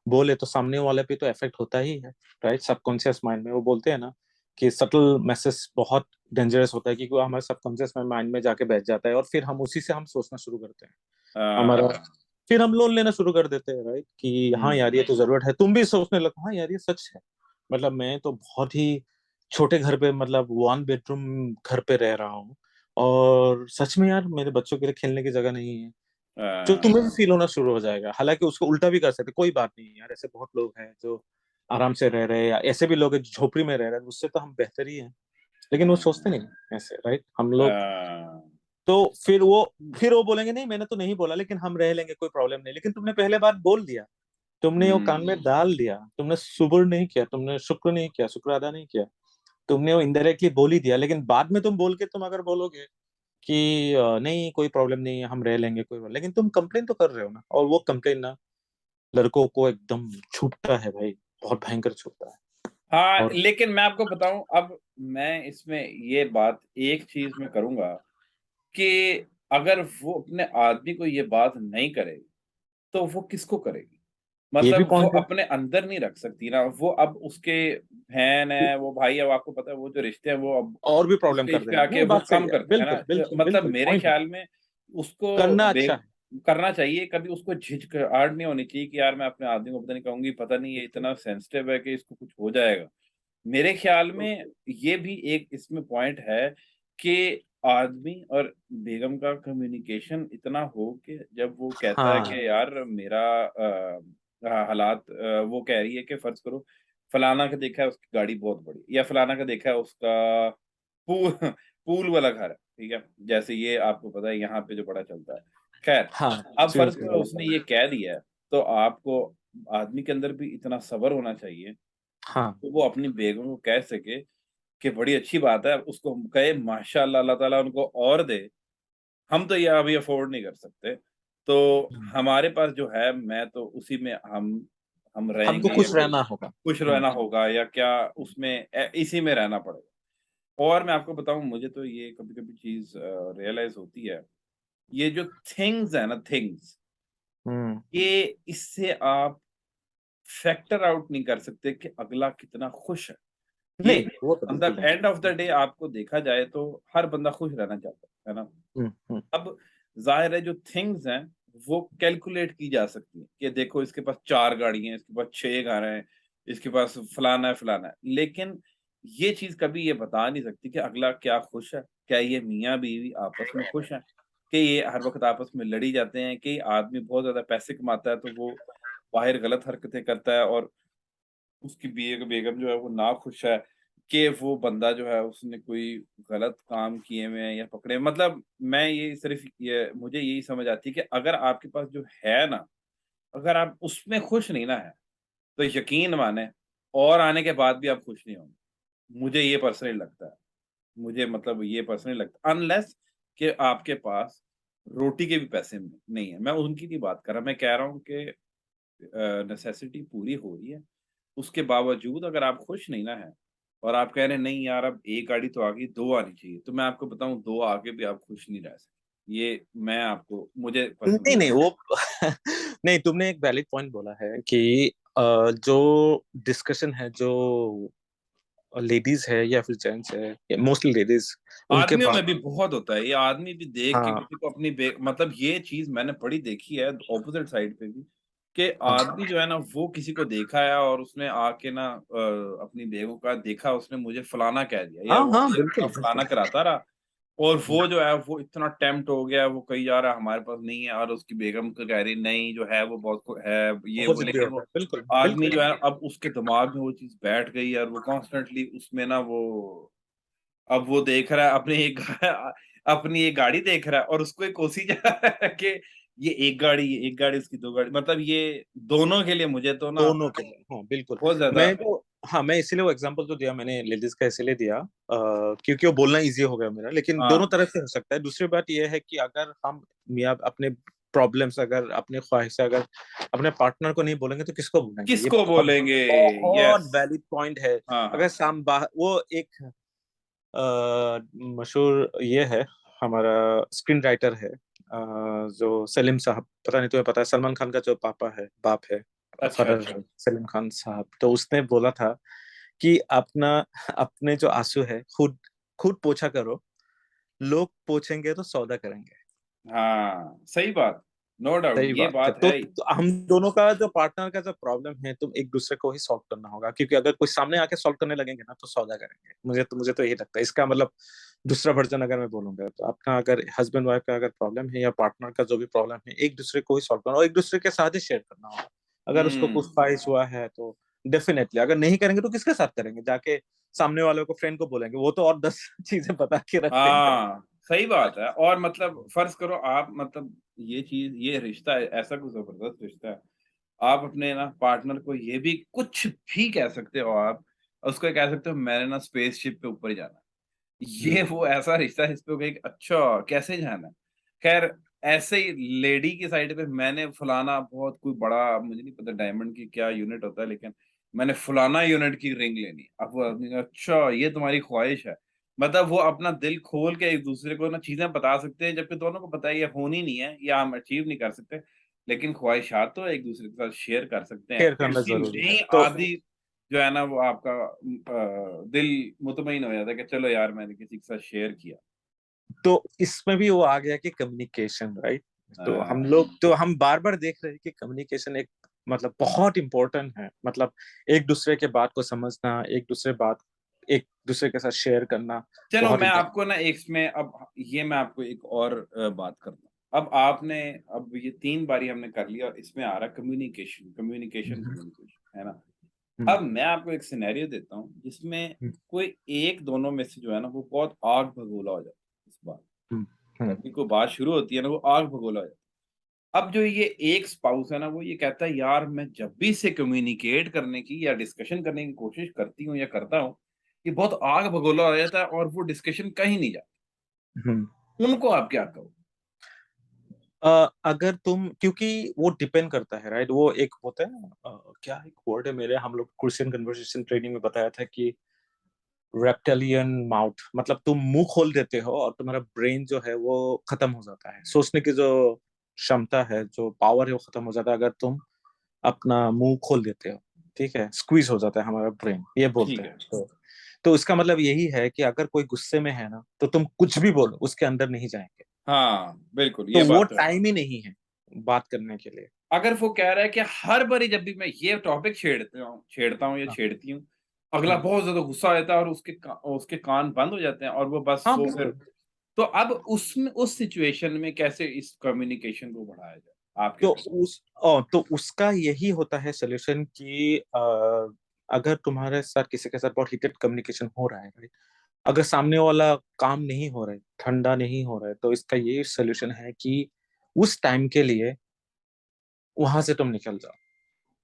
बोले तो सामने वाले पे तो इफेक्ट होता ही है राइट, सबकॉन्शियस माइंड में, वो बोलते हैं ना कि सटल मैसेज बहुत डेंजरस होता है, क्योंकि वो हमारे सबकॉन्शियस माइंड में जाके बैठ जाता है, और फिर हम उसी से हम सोचना शुरू करते हैं, हमारा फिर हम लोन लेना शुरू कर देते हैं राइट, कि हाँ यार ये हम्म। तो जरूरत है, तुम भी सोचने लगो हाँ यार ये सच है, मतलब मैं तो बहुत ही छोटे घर पे, मतलब 1 बेडरूम घर पे रह रहा हूँ, और सच में यार मेरे बच्चों के लिए खेलने की जगह नहीं है, जो तुम्हें भी फील होना शुरू हो जाएगा, हालांकि उसको उल्टा भी कर सकते, कोई बात नहीं यार, ऐसे बहुत लोग हैं जो आराम से रह रहे हैं, या ऐसे भी लोग हैं जो झोपड़ी में रह रहे हैं, उससे तो हम बेहतर ही हैं, लेकिन वो सोचते नहीं ऐसे राइट, हम लोग, तो फिर वो बोलेंगे नहीं मैंने तो नहीं बोला, लेकिन हम रह लेंगे कोई प्रॉब्लम नहीं, लेकिन तुमने पहले बार बोल दिया, तुमने वो कान में डाल दिया, तुमने सुबुर नहीं किया, तुमने शुक्र नहीं किया, शुक्र अदा नहीं किया, तुमने वो इनडायरेक्टली बोल ही दिया, लेकिन बाद में तुम बोल के तुम अगर बोलोगे कि नहीं कोई प्रॉब्लम नहीं है हम रह लेंगे कोई प्रॉब्लम, लेकिन तुम कंप्लेन तो कर रहे हो ना, और वो कंप्लेन ना लड़कों को एकदम छूटता है भाई, बहुत भयंकर छूटता है। हाँ और लेकिन मैं आपको बताऊं, अब मैं इसमें ये बात एक चीज में करूंगा कि अगर वो अपने आदमी को ये बात नहीं करेगी, तो वो किसको करेगी? ये भी मतलब वो पॉइंट है। अपने अंदर नहीं रख सकती ना, वो अब उसके बहन है, वो भाई है, अब आपको पता है वो जो रिश्ते हैं वो अब और भी इस प्रॉब्लम कर स्टेज पे देंगे, आके नहीं वो बात सही कम है, करते हैं ना। बिल्कुल बिल्कुल मतलब बिल्कुल मेरे पॉइंट है। ख्याल में उसको करना बे अच्छा है। करना चाहिए, कभी उसको झिझकआहट नहीं होनी चाहिए कि यार मैं अपने आदमी को पता नहीं कहूँगी, पता नहीं ये बिल्कुल। इतना सेंसिटिव है कि इसको कुछ हो जाएगा। मेरे ख्याल में ये भी एक इसमें पॉइंट है कि आदमी और बेगम का कम्युनिकेशन इतना हो कि जब वो कहता है हाँ कि यार मेरा हालात वो कह रही है कि फर्ज करो फलाना का देखा है उसकी गाड़ी बहुत बड़ी, या फलाना का देखा है उसका पूल पूल वाला घर है, ठीक है? जैसे ये आपको पता है यहाँ पे जो बड़ा चलता है। खैर, हाँ, अब स्विमिंग फर्ज पूल करो वाला उसने घर। ये कह दिया है, तो आपको आदमी के अंदर भी इतना सब्र होना चाहिए हाँ तो वो अपनी बेगम को कह सके कि बड़ी अच्छी बात है, उसको हम कहे माशाअल्लाह अल्लाह ताला उनको और दे, हम तो ये अभी अफ़ोर्ड नहीं कर सकते। तो हमारे पास जो है मैं तो उसी में हम हमको रहेंगे या खुश फिर रहना होगा। खुश हम्म। रहना होगा या क्या उसमें इसी में रहना पड़ेगा। और मैं आपको बताऊँ मुझे तो ये कभी-कभी चीज़ रियलाइज़ होती है, ये जो थिंग्स है ना थिंग्स, हम्म। ये इससे आप फैक्टर आउट नहीं कर सकते कि अगला कितना खुश है। ये नहीं, वो तो ऑन द बिल्कुल नहीं। एंड ऑफ द डे आपको देखा जाए तो हर बंदा खुश रहना चाहता है ना? हम्म। अब ज़ाहिर है जो थिंग्स हैं, वो कैलकुलेट की जा सकती हैं कि देखो इसके पास 4 गाड़ियाँ हैं, इसके पास 6 घर हैं, इसके पास फलाना है, फलाना है। लेकिन ये चीज़ कभी ये बता नहीं सकती कि अगला क्या खुश है? क्या ये मियाँ-बीवी आपस में खुश हैं? कि ये हर वक़्त आपस में लड़ ही जाते हैं कि आदमी बहुत ज़्यादा पैसे कमाता है तो वो बाहर गलत हरकतें करता है और उसकी बेगम जो है वो नाखुश है कि वो बंदा जो है उसने कोई गलत काम किए हुए हैं या पकड़े मतलब मैं ये सिर्फ ये मुझे यही समझ आती है कि अगर आपके पास जो है ना, अगर आप उसमें खुश नहीं ना है, तो यकीन माने और आने के बाद भी आप खुश नहीं होंगे। मुझे ये पर्सनली लगता है। मुझे मतलब ये पर्सनली लगता है अनलेस कि आपके पास रोटी के भी पैसे नहीं है। मैं उनकी नहीं बात कर रहा, मैं कह रहा हूँ कि नेसेसिटी पूरी हो रही है। उसके बावजूद अगर आप खुश नहीं ना हैं और आप कह रहे हैं नहीं यार अब 1 गाड़ी तो आ गई, 2 आनी चाहिए। तो मैं आपको बताऊँ 2 आके भी आप खुश नहीं रह सकते। ये मैं आपको मुझे नहीं पर्सनली नहीं वो नहीं, तुमने एक वैलिड पॉइंट बोला है कि जो डिस्कशन है, जो लेडीज है या फिर जेंट्स है, मोस्टली लेडीज, उनके आदमियों में बात। भी बहुत होता है। ये आदमी भी देख के हाँ किसी को अपनी मतलब ये चीज़ मैंने बड़ी देखी है ऑपोज़िट साइड पे भी, कि हाँ आदमी जो है ना वो किसी को देखा है और उसने आके ना अपनी बेगम का देखा उसने मुझे फलाना कह दिया या हाँ वो हाँ, मुझे बिल्कुल फलाना बिल्कुल। कराता रहा और वो जो है वो इतना टेम्प्ट हो गया, वो कही जा रहा है हमारे पास नहीं है और उसकी बेगम तो कह रही नहीं जो है वो बहुत है ये वो अपोजिट भी लेकिन होता वो है, बिल्कुल आदमी बिल्कुल। जो है अब उसके दिमाग में वो चीज़ बैठ गई और वो कॉन्स्टेंटली उसमें ना वो अब वो देख रहा है अपनी एक गाड़ी देख रहा है और उसको ये कोसी जा रहा है कि ये एक गाड़ी उसकी 2 गाड़ी मतलब ये दोनों के लिए मुझे तो ना दोनों के लिए, हाँ बिल्कुल। बहुत ज़्यादा मैं तो, हाँ मैं इसीलिए वो एग्जांपल तो दिया मैंने, लेडीज का इसलिए दिया क्योंकि वो बोलना इजी हो गया मेरा, लेकिन दोनों हाँ, तरफ से हो सकता है। दूसरी बात यह है कि अगर हम मियाँ अपने प्रॉब्लम्स, अगर अपने ख्वाहिश अगर अपने पार्टनर को नहीं बोलेंगे तो किसको बोलेंगे? ये किसको बहुत बोलेंगे? बहुत यस। वैलिड पॉइंट है। हाँ, अगर हाँ। शाम बाहर वो एक मशहूर ये है, हमारा स्क्रीन राइटर है, जो सलीम साहब, पता नहीं तुम्हें पता है, सलमान खान का जो पापा है, बाप है, अच्छा, फादर अच्छा। है सलीम खान साहब। तो उसने बोला था कि अपना अपने जो आंसू है खुद खुद पोछा करो, लोग पोछेंगे तो सौदा करेंगे। हाँ, सही बात। नो डाउट सही ये बात है। बात है। तो हम दोनों का जो पार्टनर का जो प्रॉब्लम है, तुम एक दूसरे को ही सॉल्व करना होगा, क्योंकि अगर कोई सामने आके सॉल्व करने लगेंगे ना तो सौदा करेंगे। मुझे तो यही लगता है। इसका मतलब दूसरा वर्जन अगर मैं बोलूंगा तो अपना अगर हस्बैंड वाइफ का अगर प्रॉब्लम है या पार्टनर का जो भी प्रॉब्लम है, एक दूसरे को ही सॉल्व करना और एक दूसरे के साथ ही शेयर करना होगा। अगर उसको कुछ हुँ। ख्वाहिश हुआ है तो डेफिनेटली, अगर नहीं करेंगे तो किसके साथ करेंगे? जाके सामने वाले को, फ्रेंड को बोलेंगे, वो तो और 10 चीजें बता के रख देंगे। हाँ, सही बात है और मतलब फ़र्ज़ करो आप मतलब ये चीज़ ये रिश्ता है ऐसा कोई ज़बरदस्त रिश्ता है। आप अपने ना पार्टनर को ये भी कुछ भी कह सकते हो आप, उसको ये कह सकते हो मैंने ना स्पेसशिप पे ऊपर ही जाना है। ये हम्म। वो ऐसा रिश्ता है जिसपे वो कहेगी अच्छा कैसे जाना है? ख़ैर ऐसे ही लेडी की साइड पे मैंने फलाना बहुत कोई बड़ा मुझे नहीं पता डायमंड की क्या यूनिट होता है लेकिन मैंने फलाना यूनिट की रिंग लेनी है। अब वो आदमी कहा अच्छा ये तुम्हारी ख़्वाहिश है। मतलब वो अपना दिल खोल के एक दूसरे को ना चीजें बता सकते हैं, जबकि दोनों को पता है ये होनी नहीं है या हम अचीव नहीं कर सकते, लेकिन ख्वाहिशात तो एक दूसरे के साथ शेयर कर सकते हैं। शेयर करना उसी में जरूरी है। ही तो आदि जो है ना वो आपका दिल मुतमईन हो जाता है कि चलो यार मैंने किसी के साथ शेयर किया। इसमें भी वो आ गया कि कम्युनिकेशन, राइट। तो हम हाँ, लोग तो हम बार बार देख रहे हैं कि कम्युनिकेशन एक मतलब बहुत इंपॉर्टेंट है। मतलब एक दूसरे के बात को समझना, एक दूसरे के साथ शेयर करना चलो बहुत मैं इंपॉर्टेंट। आपको ना एक इसमें अब ये मैं आपको एक और बात करता हूँ। अब आपने, अब ये 3 बारी हमने कर लिया और इसमें आ रहा है कम्युनिकेशन, कम्युनिकेशन, हम्म, कम्युनिकेशन, है ना? हम्म, अब मैं आपको एक सिनेरियो देता हूँ जिसमें हम्म, कोई एक दोनों में से जो है ना वो बहुत आग भगोला हो जाता है इस बात। हम्म, हम्म, जब भी कोई बात शुरू होती है ना वो आग भगोला हो जाता है। अब जो ये एक स्पाउस है ना वो ये कहता है यार मैं जब भी इससे कम्युनिकेट करने की या डिस्कशन करने की कोशिश करती हूँ या करता हूँ, ये बहुत आग भगोला हो जाता है और वो डिस्कशन कहीं नहीं जाता। हम्म। उनको आप क्या कहो? अगर तुम, क्योंकि वो डिपेंड करता है, राइट। वो एक होता है ना, क्या एक वर्ड है, मेरे हम लोग क्रिश्चियन कन्वर्सेशन ट्रेनिंग में बताया था कि रेप्टेलियन माउथ, मतलब तुम मुंह खोल देते हो और तुम्हारा ब्रेन जो है वो खत्म हो जाता है, सोचने की जो क्षमता है, जो पावर है, वो खत्म हो जाता है अगर तुम अपना मुंह खोल देते हो। ठीक है, स्क्वीज हो जाता है हमारा ब्रेन, ये बोलते ठीक हैं। है। तो इसका मतलब यही है कि अगर कोई गुस्से में है ना, तो तुम कुछ भी बोलो उसके अंदर नहीं जाएंगे। हाँ, बिल्कुल, तो ये वो बात तो है। टाइम ही नहीं है बात करने के लिए। अगर वो कह रहा है कि हर बारी जब भी मैं ये टॉपिक छेड़ता हूँ या हाँ, छेड़ती हूँ, अगला हाँ, बहुत ज़्यादा गुस्सा आ जाता है और उसके कान बंद हो जाते हैं और वो बस हाँ, वो फिर, बिल्कुल। तो अब उसमें उस सिचुएशन में कैसे इस कम्युनिकेशन को बढ़ाया जाए? आप क्या तो कहेंगे? तो उसका यही होता है सोल्यूशन कि अगर तुम्हारे साथ किसी के साथ बहुत हीटेड कम्युनिकेशन हो रहा है, right? अगर सामने वाला काम नहीं हो रहा है, ठंडा नहीं हो रहा है, तो इसका ये सोल्यूशन है कि उस टाइम के लिए वहां से तुम निकल जाओ,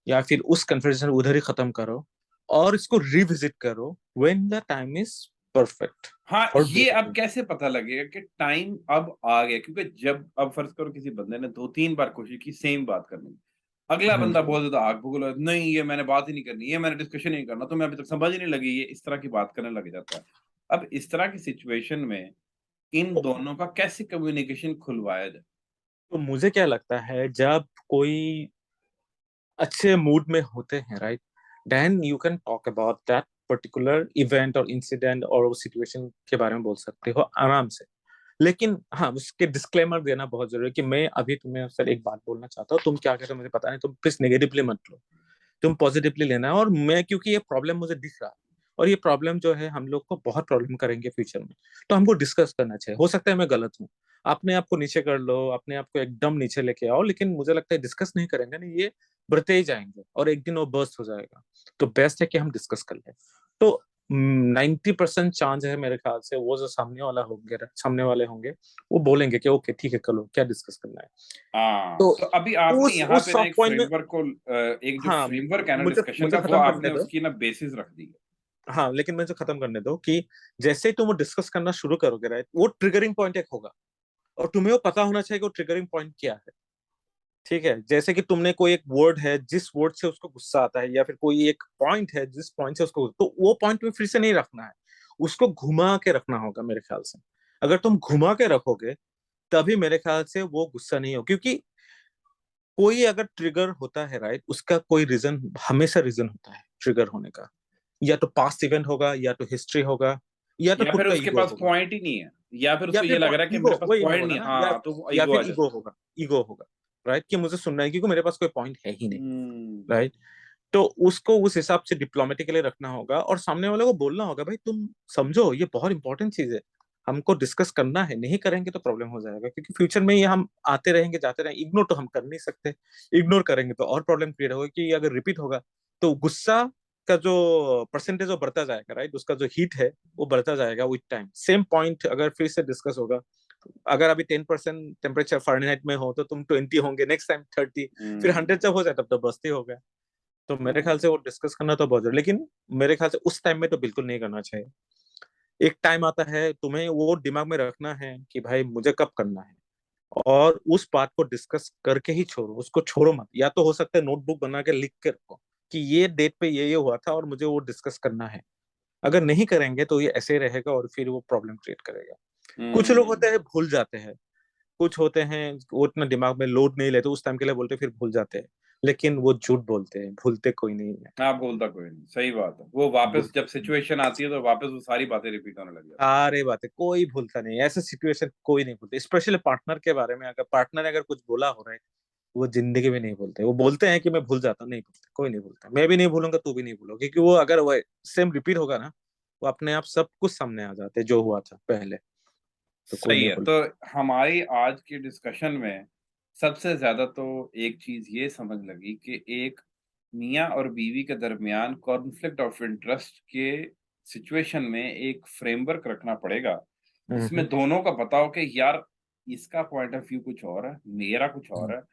या फिर उस कन्वर्सेशन उधर ही खत्म करो और इसको रिविजिट करो when the time is perfect हाँ, फॉर ये बोथ ऑफ अब यू। कैसे पता लगेगा कि टाइम अब आ गया? क्योंकि जब अब फ़र्ज़ करो किसी बंदे ने 2-3 बार कोशिश की सेम बात करने की, अगला हम्म। बंदा बहुत ज़्यादा आग बबूला, नहीं ये मैंने बात ही नहीं करनी, ये मैंने डिस्कशन नहीं करना, तुम्हें अभी तक समझ ही नहीं लगी, ये इस तरह की बात करने लग जाता है। अब इस तरह की सिचुएशन में इन तो, दोनों का कैसे कम्युनिकेशन खुलवाया जाए? तो मुझे क्या लगता है, जब कोई अच्छे मूड में होते हैं, right, then you can talk about that particular event और इंसिडेंट और उस सिचुएशन के बारे में बोल सकते हो आराम से। लेकिन हाँ, उसके डिस्क्लेमर देना बहुत जरूरी है कि मैं अभी तुम्हें सर एक बात बोलना चाहता हूँ, तुम क्या कहते हो मुझे पता नहीं, तुम प्लीज नेगेटिवली मत लो, तुम पॉजिटिवली लेना है। और मैं, क्योंकि ये प्रॉब्लम मुझे दिख रहा है और ये प्रॉब्लम जो है हम लोग को बहुत प्रॉब्लम करेंगे फ्यूचर में, तो हमको डिस्कस करना चाहिए। हो सकता है मैं गलत हूँ, अपने आप को नीचे कर लो, अपने आप को एकदम नीचे लेके आओ, लेकिन मुझे लगता है डिस्कस नहीं करेंगे ना, ये बढ़ते ही जाएंगे और एक दिन वो बर्स्ट हो जाएगा। तो बेस्ट है कि हम डिस्कस कर लें। तो 90% चांस है मेरे ख्याल से, वो जो सामने वाले होंगे वो बोलेंगे कि ओके ठीक है, करो क्या डिस्कस करना है। हाँ, तो तो अभी आपने यहाँ उस पे ना सॉफ्ट एक पॉइंट में, फ्रेमवर्क को एक जो हाँ, फ्रेमवर्क है ना मुझे डिस्कशन का मुझे वो खत्म करने आपने दो। उसकी ना बेसिस रख दी है। हाँ, लेकिन मुझे खत्म करने दो कि जैसे ही तुम वो डिस्कस करना शुरू करोगे, राइट, वो ट्रिगरिंग पॉइंट एक होगा और तुम्हें वो पता होना चाहिए कि वो ट्रिगरिंग पॉइंट क्या है। ठीक है, जैसे कि तुमने कोई एक वर्ड है जिस वर्ड से उसको गुस्सा आता है, या फिर कोई एक पॉइंट है जिस पॉइंट से उसको, तो वो पॉइंट में फिर से नहीं रखना है, उसको घुमा के रखना होगा मेरे ख्याल से। अगर तुम घुमा के रखोगे तभी मेरे ख्याल से वो गुस्सा नहीं हो, क्योंकि कोई अगर ट्रिगर होता है, राइट, उसका कोई रीजन, हमेशा रीजन होता है ट्रिगर होने का। या तो पास्ट इवेंट होगा, या तो हिस्ट्री होगा, या तो या खुद फिर का उसके ईगो पास होगा, पॉइंट ही नहीं है, या फिर या उसको ये फिर लग रहा है कि ईगो, मेरे पास वही पॉइंट होगा नहीं है, ना, हाँ, तो वो या ईगो फिर आ जाता ईगो होगा, ईगो होगा, राइट, कि मुझे सुनना है क्योंकि मेरे पास कोई पॉइंट है ही है। नहीं, राइट। तो उसको उस हिसाब से डिप्लोमेटिकली रखना होगा और सामने वाले को बोलना होगा, भाई तुम समझो ये बहुत इंपॉर्टेंट चीज है, हमको डिस्कस करना है, नहीं करेंगे तो प्रॉब्लम हो जाएगा, क्योंकि फ्यूचर में ये हम आते रहेंगे जाते रहेंगे, इग्नोर तो हम कर नहीं सकते। इग्नोर करेंगे तो और प्रॉब्लम क्रिएट होगा, कि अगर रिपीट होगा तो गुस्सा का जो परसेंटेज वो बढ़ता जाएगा, राइट, उसका जो हीट है वो बढ़ता जाएगा विथ टाइम। सेम पॉइंट अगर फिर से डिस्कस होगा, अगर अभी 10% टेम्परेचर फ़ारेनहाइट में हो तो तुम 20 होंगे, नेक्स्ट टाइम 30, फिर हम्म। 100 जब हो जाए तब तो बस्ती हो गया। तो मेरे ख्याल से वो डिस्कस करना तो बहुत जरूरी, लेकिन मेरे ख्याल से उस टाइम में तो बिल्कुल नहीं करना चाहिए। एक टाइम आता है, तुम्हें वो दिमाग में रखना है कि भाई मुझे कब करना है, और उस बात को डिस्कस करके ही छोड़ो, उसको छोड़ो मत। या तो हो सकता है नोटबुक बना के लिख के रखो कि ये डेट पे ये हुआ था और मुझे वो डिस्कस करना है, अगर नहीं करेंगे तो ये ऐसे ही रहेगा और फिर वो प्रॉब्लम क्रिएट करेगा। कुछ लोग हम्म। होते हैं भूल जाते हैं, कुछ होते हैं वो इतना दिमाग में लोड नहीं लेते, उस टाइम के लिए बोलते फिर भूल जाते हैं, लेकिन वो झूठ बोलते हैं, भूलते कोई नहीं है। हाँ, बोलता कोई नहीं, सही बात है। वो वापस भूल जब सिचुएशन आती है तो वापस वो सारी बातें रिपीट होने लग जाती सारे बातें कोई भूलता नहीं, ऐसे सिचुएशन कोई नहीं भूलते, स्पेशली पार्टनर के बारे में। अगर पार्टनर ने अगर कुछ बोला हो रहा है, वो जिंदगी में नहीं भूलते। वो बोलते हैं कि मैं भूल जाता हूँ, नहीं भूलते, कोई नहीं भूलता। मैं भी नहीं भूलूंगा, तू भी नहीं भूलोगे, क्योंकि वो अगर वो सेम रिपीट होगा ना, वो अपने आप सब कुछ सामने आ जाते हैं जो हुआ था पहले। तो कोई सही नहीं है। भूल। तो हमारी आज की डिस्कशन में सबसे ज़्यादा तो एक चीज़ ये समझ लगी कि एक मियाँ और बीवी के दरमियान कॉन्फ्लिक्ट ऑफ इंटरेस्ट के सिचुएशन में एक फ्रेमवर्क रखना पड़ेगा, जिसमें हम्म। दोनों का पता हो कि यार इसका पॉइंट ऑफ व्यू कुछ और है, मेरा कुछ और है, हम्म।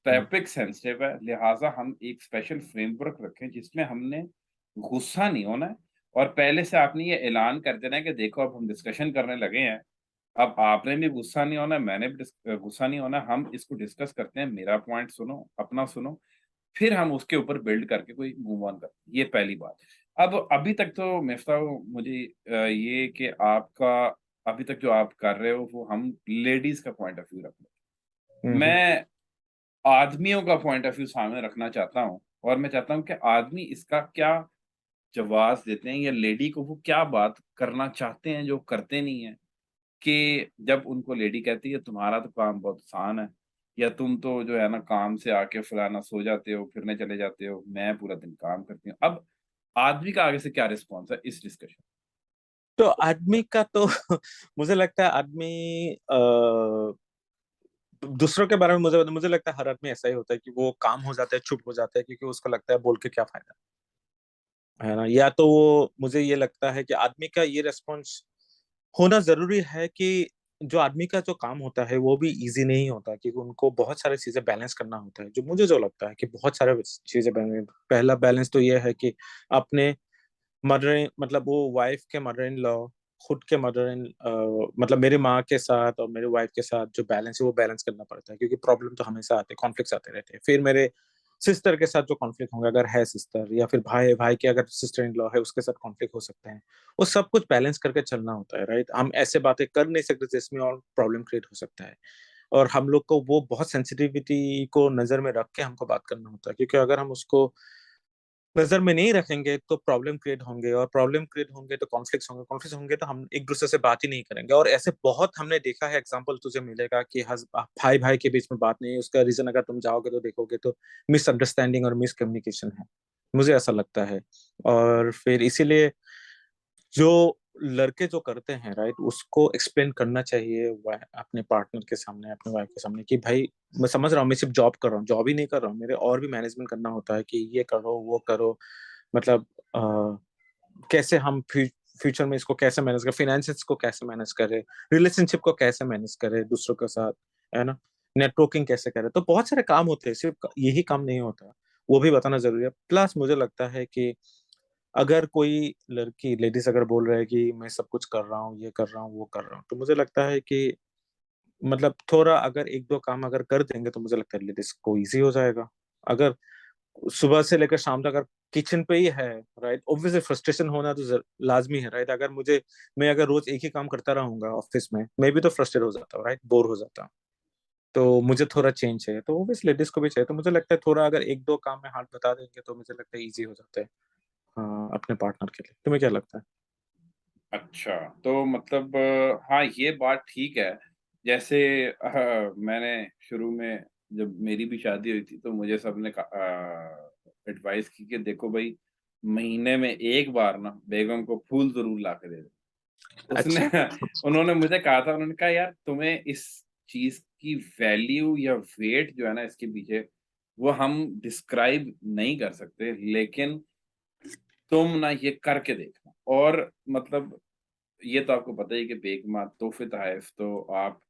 टॉपिक सेंसिटिव है, लिहाज़ा हम एक स्पेशल फ्रेमवर्क रखें जिसमें हमने गुस्सा नहीं होना है और पहले से आपने ये ऐलान कर देना है कि देखो अब हम डिस्कशन करने लगे हैं। अब आपने भी गुस्सा नहीं होना, मैंने भी गुस्सा नहीं होना, हम इसको डिस्कस करते हैं, मेरा पॉइंट सुनो, अपना सुनो, फिर हम उसके ऊपर बिल्ड करके कोई मूव ऑन करते हैं, ये पहली बात। अब अभी तक तो मिफ्ताह मुझे ये कि आपका अभी तक जो आप कर रहे हो वो हम लेडीज़ का पॉइंट ऑफ व्यू रख रहे हैं। हम्म। मैं आदमियों का पॉइंट ऑफ व्यू सामने रखना चाहता हूँ और मैं चाहता हूँ कि आदमी इसका क्या जवाब देते हैं या लेडी को वो क्या बात करना चाहते हैं जो करते नहीं हैं। कि जब उनको लेडी कहती है तुम्हारा तो काम बहुत आसान है या तुम तो जो है ना काम से आके फलाना सो जाते हो फिरने चले जाते हो, मैं पूरा दिन काम करती हूँ। अब आदमी का आगे से क्या रिस्पॉन्स है इस डिस्कशन? तो आदमी का तो मुझे लगता है आदमी दूसरों के बारे में, मुझे मुझे लगता है हर आदमी ऐसा ही होता है कि वो काम हो जाता है, चुप हो जाता है, क्योंकि उसको लगता है बोल के क्या फायदा है ना। या तो वो, मुझे ये लगता है कि आदमी का ये रेस्पॉन्स होना जरूरी है कि जो आदमी का जो काम होता है वो भी इजी नहीं होता, क्योंकि उनको बहुत सारी चीजें बैलेंस करना होता है। जो मुझे जो लगता है कि बहुत सारे चीजें बैलेंस, पहला बैलेंस तो ये है कि अपने मदर, मतलब वो वाइफ के मदर इन लॉ, खुद के मदर इन, मतलब मेरी माँ के साथ और मेरी वाइफ के साथ जो बैलेंस है वो बैलेंस करना पड़ता है, क्योंकि प्रॉब्लम तो हमेशा आते हैं, कॉन्फ्लिक्ट आते रहते हैं। फिर मेरे सिस्टर के साथ जो कॉन्फ्लिक्ट होंगे, अगर है सिस्टर, या फिर भाई भाई के अगर सिस्टर इन लॉ है उसके साथ कॉन्फ्लिक्ट हो सकते हैं। वो सब कुछ बैलेंस करके चलना होता है, राइट। हम ऐसे बातें कर नहीं सकते जिसमें और प्रॉब्लम क्रिएट हो सकता है। और हम लोग को वो बहुत सेंसिटिविटी को नजर में रख के हमको बात करना होता है, क्योंकि अगर हम उसको नजर में नहीं रखेंगे तो प्रॉब्लम क्रिएट होंगे, और प्रॉब्लम क्रिएट होंगे तो कॉन्फ्लिक्ट होंगे तो हम एक दूसरे से बात ही नहीं करेंगे। और ऐसे बहुत हमने देखा है, एग्जांपल तुझे मिलेगा कि भाई भाई के बीच में बात नहीं है, उसका रीजन अगर तुम जाओगे तो देखोगे तो मिसअंडरस्टैंडिंग और मिसकम्युनिकेशन है, मुझे ऐसा लगता है। और फिर इसीलिए जो लड़के जो करते हैं, राइट, उसको एक्सप्लेन करना चाहिए अपने पार्टनर के सामने, अपने वाइफ के सामने, कि भाई मैं समझ रहा हूँ, मैं सिर्फ जॉब कर रहा हूँ, जॉब ही नहीं कर रहा हूँ, मेरे और भी मैनेजमेंट करना होता है, कि ये करो वो करो, मतलब कैसे हम फ्यूचर में इसको कैसे मैनेज करें, फाइनेंसिस को कैसे मैनेज करें, रिलेशनशिप को कैसे मैनेज करें दूसरों के साथ, है ना, नेटवर्किंग कैसे करें। तो बहुत सारे काम होते हैं, सिर्फ यही काम नहीं होता, वो भी बताना जरूरी है। प्लस मुझे लगता है कि अगर कोई लड़की लेडीज अगर बोल रहा है कि मैं सब कुछ कर रहा हूँ, ये कर रहा हूँ वो कर रहा हूँ, तो मुझे लगता है कि मतलब थोड़ा अगर एक दो काम अगर कर देंगे तो मुझे लगता है लेडीज को इजी हो जाएगा। अगर सुबह से लेकर शाम तक अगर किचन पे ही है, राइट, ऑब्वियसली फ्रस्ट्रेशन होना तो लाजमी है, राइट। अगर मुझे, मैं अगर रोज एक ही काम करता रहूंगा ऑफिस में, मैं भी तो फ्रस्ट्रेट हो जाता हूँ, राइट, बोर हो जाता हूँ। तो मुझे थोड़ा चेंज चाहिए, तो ऑब्वियसली लेडीज को भी चाहिए। तो मुझे लगता है थोड़ा अगर एक दो काम में हाथ बता देंगे तो मुझे लगता है इजी हो जाता है, हाँ, अपने पार्टनर के लिए। तुम्हें क्या लगता है? अच्छा, तो मतलब हाँ, ये बात ठीक है। जैसे मैंने शुरू में जब मेरी भी शादी हुई थी तो मुझे सबने एडवाइस की कि देखो भाई, महीने में एक बार ना बेगम को फूल ज़रूर ला के दे दो। उसने अच्छा। उन्होंने मुझे कहा था, उन्होंने कहा यार तुम्हें इस चीज़ की वैल्यू या वेट जो है ना इसके पीछे, वो हम डिस्क्राइब नहीं कर सकते, लेकिन तुम ना ये करके देखना। और मतलब ये तो आपको पता ही है कि बेगमा तोहफ़े-तोहफ़ तो आप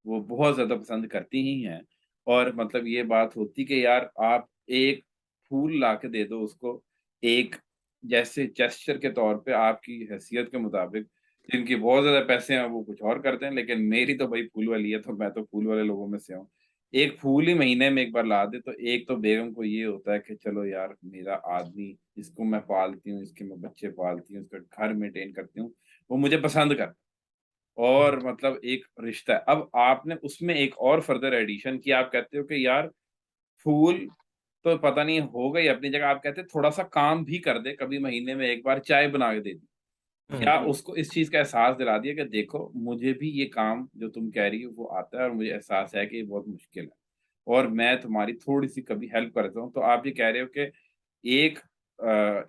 वो बहुत ज़्यादा पसंद करती ही हैं। और मतलब ये बात होती कि यार आप एक फूल ला के दे दो उसको, एक जैसे जेस्चर के तौर पे आपकी हैसियत के मुताबिक, जिनके बहुत ज़्यादा पैसे हैं वो कुछ और करते हैं, लेकिन मेरी तो भई फूल वाली है, तो मैं तो फूल वाले लोगों में से हूँ। एक फूल ही महीने में एक बार ला दे तो एक तो बेगम को ये होता है कि चलो यार मेरा आदमी, इसको मैं पालती हूँ, इसके मैं बच्चे पालती हूँ, इसका घर मेंटेन करती हूँ, वो मुझे पसंद कर, और मतलब एक रिश्ता है। अब आपने उसमें एक और फर्दर एडिशन किया, आप कहते हो कि यार फूल तो पता नहीं हो गई अपनी जगह, आप कहते हैं थोड़ा-सा काम भी कर दे, कभी महीने में एक बार चाय बना के दे दी। या उसको इस चीज़ का एहसास दिला दिया कि देखो मुझे भी ये काम जो तुम कह रही हो वो आता है और मुझे एहसास है कि ये बहुत मुश्किल है और मैं तुम्हारी थोड़ी-सी कभी हेल्प कर देता हूँ। तो आप ये कह रहे हो कि एक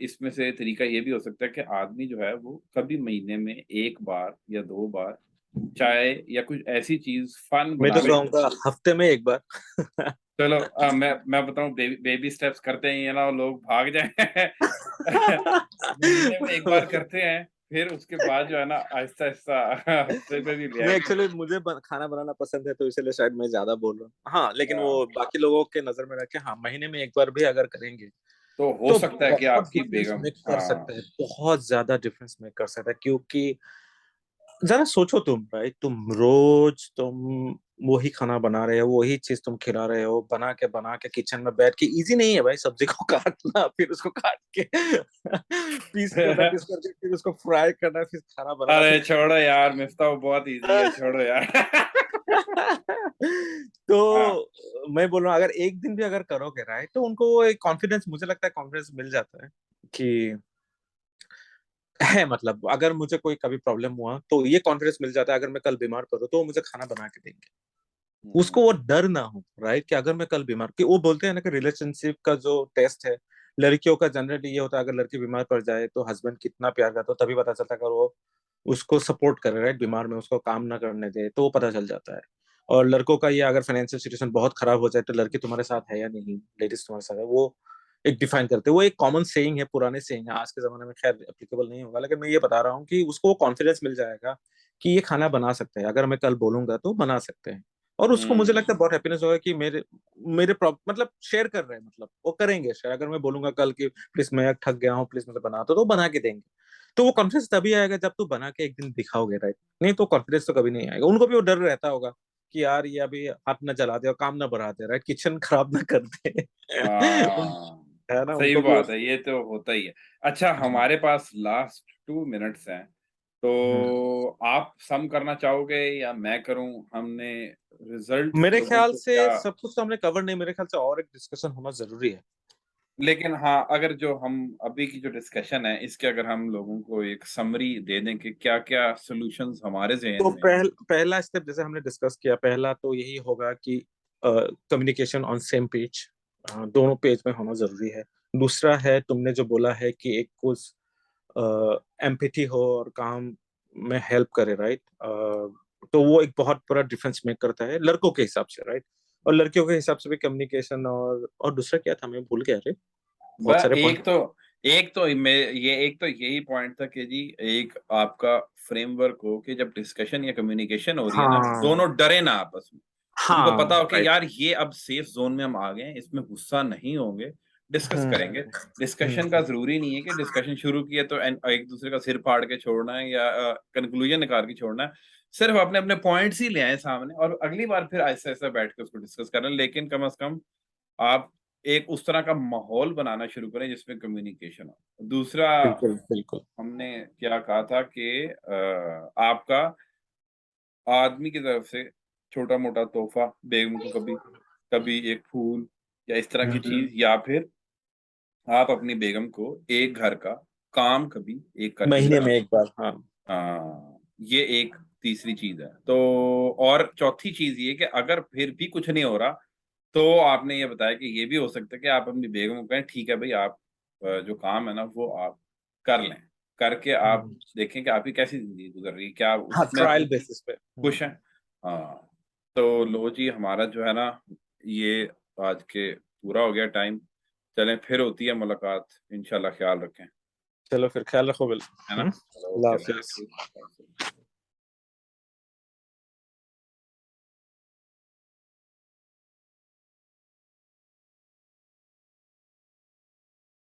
इसमें से तरीका ये भी हो सकता है कि आदमी जो है वो कभी महीने में 1 बार या 2 बार चाय या कुछ ऐसी चीज़ फन मैं बना तो के, कहूँगा हफ्ते में एक बार। चलो मैं बताऊँ बेबी स्टेप्स करते हैं ये ना लोग भाग जाएँ। महीने में 1 बार करते हैं, फिर उसके बाद जो है ना आहिस्ता-आहिस्ता हफ्ते में भी ले मैं आएँगे। एक्चुअली मुझे खाना बनाना पसंद है तो इसलिए शायद मैं ज्यादा बोल रहा हूँ। हाँ, लेकिन वो हाँ, बाकी लोगों के नजर में रख के हाँ महीने में एक बार भी अगर करेंगे तो हो तो सकता है कि बहुत आपकी डिफरेंस बेगम, मेक कर हाँ। सकता है, बहुत ज्यादा डिफरेंस मेक कर सकता है। क्योंकि जरा सोचो तुम भाई, तुम वही खाना बना रहे हो, वही चीज तुम खिला रहे हो, बना के किचन में बैठ के। इजी नहीं है भाई सब्जी को काटना, फिर उसको काट के पीस करना, पीस करके फिर उसको फ्राई करना, फिर खाना बनाना, फिर अरे छोड़ो यार, मिफ्ताह बहुत ईज़ी है, छोड़ो यार। हाँ, तो मैं बोल रहा हूँ अगर एक दिन भी अगर करोगे राइट तो उनको वो एक कॉन्फिडेंस, मुझे लगता है कॉन्फिडेंस मिल जाता है कि है, मतलब अगर मुझे कोई कभी प्रॉब्लम हुआ तो ये कॉन्फिडेंस मिल जाता है, अगर मैं कल बीमार पड़ूं तो वो मुझे खाना बना के देंगे। उसको वो हुँ, डर ना हो राइट कि अगर मैं कल बीमार, कि वो बोलते हैं ना कि रिलेशनशिप का जो टेस्ट है लड़कियों का जनरली ये होता है, अगर लड़की बीमार पड़ जाए तो हस्बैंड कितना प्यार करता है तभी पता चलता है। अगर वो उसको सपोर्ट करे राइट बीमार में, उसको काम ना करने दे तो वो पता चल जाता है। और लड़कों का ये अगर फाइनेंशियल सिचुएशन बहुत खराब हो जाए तो लड़की तुम्हारे साथ है या नहीं, लेडीज तुम्हारे साथ है, वो एक डिफाइन करते हैं। वो एक कॉमन सेइंग है, पुराने सेइंग है, आज के जमाने में खैर एप्लीकेबल नहीं होगा, लेकिन मैं ये बता रहा हूँ कि उसको वो कॉन्फिडेंस मिल जाएगा कि ये खाना बना सकते हैं, अगर मैं कल बोलूंगा तो बना सकते हैं। और उसको मुझे लगता है हुँ, बहुत हैप्पीनेस होगा कि मेरे मतलब शेयर कर रहे हैं, मतलब वो करेंगे शेयर। अगर मैं बोलूंगा कल की प्लीज मैं थक गया हूँ, प्लीज मुझे बना दो, तो बना के देंगे। तो वो कॉन्फिडेंस तभी आएगा जब तू बना के एक दिन दिखाओगे राइट, नहीं तो कॉन्फिडेंस तो कभी नहीं आएगा। उनको भी वो डर रहता होगा कि यार ये अभी हाथ ना जला दे और काम ना बढ़ा दे राइट, किचन खराब ना कर दे। हाँ, है ना, सही उनको भी वो। बात है, ये तो होता ही है। अच्छा हम्म। हमारे पास लास्ट 2 मिनट्स हैं, तो आप सम करना चाहोगे या मैं करूँ? हमने रिज़ल्ट्स मेरे लोगों ख्याल को से क्या, सब कुछ तो हमने कवर नहीं, मेरे ख्याल से और एक डिस्कशन होना जरूरी है। लेकिन हाँ, अगर जो हम अभी की जो डिस्कशन है, इसके अगर हम लोगों को एक समरी दे दें कि क्या-क्या सॉल्यूशंस हमारे ज़हन तो में हैं। पहला स्टेप जैसे हमने डिस्कस किया, पहला तो यही होगा कि कम्युनिकेशन ऑन सेम पेज, दोनों पेज में होना जरूरी है। दूसरा है तुमने जो बोला है कि एक कुछ एम्पैथी हो और काम में हेल्प करे राइट, तो वो एक बहुत बड़ा डिफरेंस मेक करता है लड़कों के हिसाब से राइट। और लड़कियों के हिसाब से भी कम्युनिकेशन, और दूसरा क्या था मैं भूल गया रे, ब बहुत सारे पॉइंट। एक तो यही पॉइंट था कि जी एक आपका फ्रेमवर्क हो कि जब डिस्कशन या कम्युनिकेशन हो रही है ना, हाँ, दोनों डरे ना आपस में। उनको हाँ पता हो कि राइट। यार ये अब सेफ ज़ोन में हम आ गए हैं, इसमें गुस्सा नहीं होंगे, डिस्कस हम्म। करेंगे। डिस्कशन का हम्म। ज़रूरी नहीं है कि डिस्कशन शुरू किया तो एक-दूसरे का सिर फाड़ के छोड़ना है या कन्क्लूज़न निकाल के छोड़ना है। सिर्फ़ अपने-अपने पॉइंट्स ही ले आएँ सामने और अगली बार फिर आहिस्ता-आहिस्ता बैठ के उसको डिस्कस करना। लेकिन कम से कम आप एक उस तरह का माहौल बनाना शुरू करें जिसमें कम्युनिकेशन हो। दूसरा बिल्कुल बिल्कुल। हमने क्या कहा था कि आपका आदमी की तरफ से छोटा-मोटा तोहफ़ा बेगम को कभी कभी एक फूल या इस तरह की चीज़, या फिर आप अपनी बेगम को एक घर का काम कभी एक करके महीने दिखा में एक सकते बार, हाँ। हैं। ये एक तीसरी चीज़ है। तो और चौथी चीज़ ये कि अगर फिर भी कुछ नहीं हो रहा, तो आपने ये बताया कि ये भी हो सकता है कि आप अपनी बेगम को कहें ठीक है भई, आप जो काम है ना वो आप कर लें। करके आप हम्म। देखें कि आपकी कैसी ज़िंदगी गुज़र रही है, क्या आप हाँ, उसमें ट्रायल बेसिस पे। खुश हैं? हाँ, तो लो जी हमारा जो है ना ये आज के पूरा हो गया टाइम। चलें फिर होती है मुलाकात, इंशाल्लाह ख़्याल रखें, चलो फिर ख्याल रखो, बिल। है ना? चलो अल्लाह ओके, थैंक हाफिज। यू। Thank you.